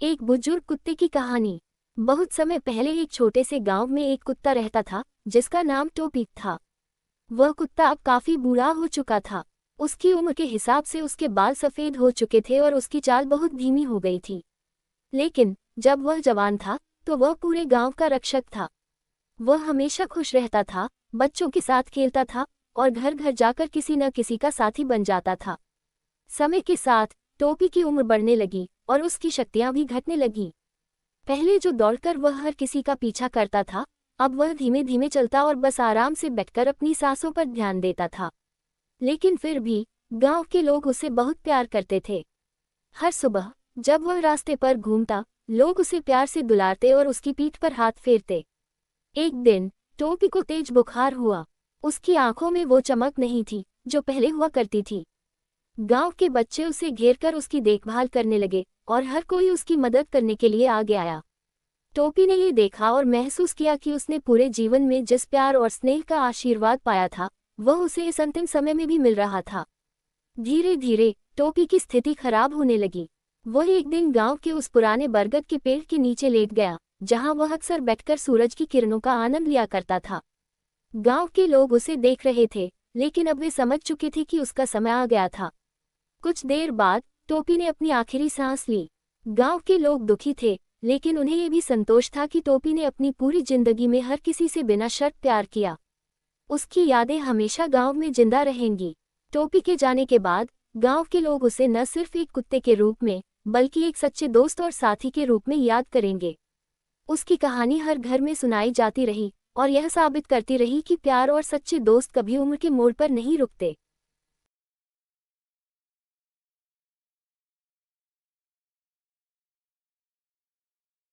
एक बुजुर्ग कुत्ते की कहानी। बहुत समय पहले एक छोटे से गांव में एक कुत्ता रहता था जिसका नाम टोपी था। वह कुत्ता अब काफी बूढ़ा हो चुका था। उसकी उम्र के हिसाब से उसके बाल सफेद हो चुके थे और उसकी चाल बहुत धीमी हो गई थी। लेकिन जब वह जवान था तो वह पूरे गांव का रक्षक था। वह हमेशा खुश रहता था, बच्चों के साथ खेलता था और घर घर जाकर किसी न किसी का साथी बन जाता था। समय के साथ टोपी की उम्र बढ़ने लगी और उसकी शक्तियां भी घटने लगीं। पहले जो दौड़कर वह हर किसी का पीछा करता था, अब वह धीमे धीमे चलता और बस आराम से बैठकर अपनी सांसों पर ध्यान देता था। लेकिन फिर भी गांव के लोग उसे बहुत प्यार करते थे। हर सुबह जब वह रास्ते पर घूमता, लोग उसे प्यार से दुलारते और उसकी पीठ पर हाथ फेरते। एक दिन टोपी को तेज बुखार हुआ। उसकी आंखों में वो चमक नहीं थी जो पहले हुआ करती थी। गांव के बच्चे उसे घेरकर उसकी देखभाल करने लगे और हर कोई उसकी मदद करने के लिए आगे आया। टोपी ने ये देखा और महसूस किया कि उसने पूरे जीवन में जिस प्यार और स्नेह का आशीर्वाद पाया था, वह उसे इस अंतिम समय में भी मिल रहा था। धीरे धीरे टोपी की स्थिति खराब होने लगी। वह एक दिन गांव के उस पुराने बरगद के पेड़ के नीचे लेट गया, जहां वह अक्सर बैठकर सूरज की किरणों का आनंद लिया करता था। गांव के लोग उसे देख रहे थे, लेकिन अब वे समझ चुके थे कि उसका समय आ गया था। कुछ देर बाद टोपी ने अपनी आखिरी सांस ली। गांव के लोग दुखी थे, लेकिन उन्हें यह भी संतोष था कि टोपी ने अपनी पूरी जिंदगी में हर किसी से बिना शर्त प्यार किया। उसकी यादें हमेशा गांव में जिंदा रहेंगी। टोपी के जाने के बाद गांव के लोग उसे न सिर्फ एक कुत्ते के रूप में, बल्कि एक सच्चे दोस्त और साथी के रूप में याद करेंगे। उसकी कहानी हर घर में सुनाई जाती रही और यह साबित करती रही कि प्यार और सच्चे दोस्त कभी उम्र के मोड़ पर नहीं रुकते।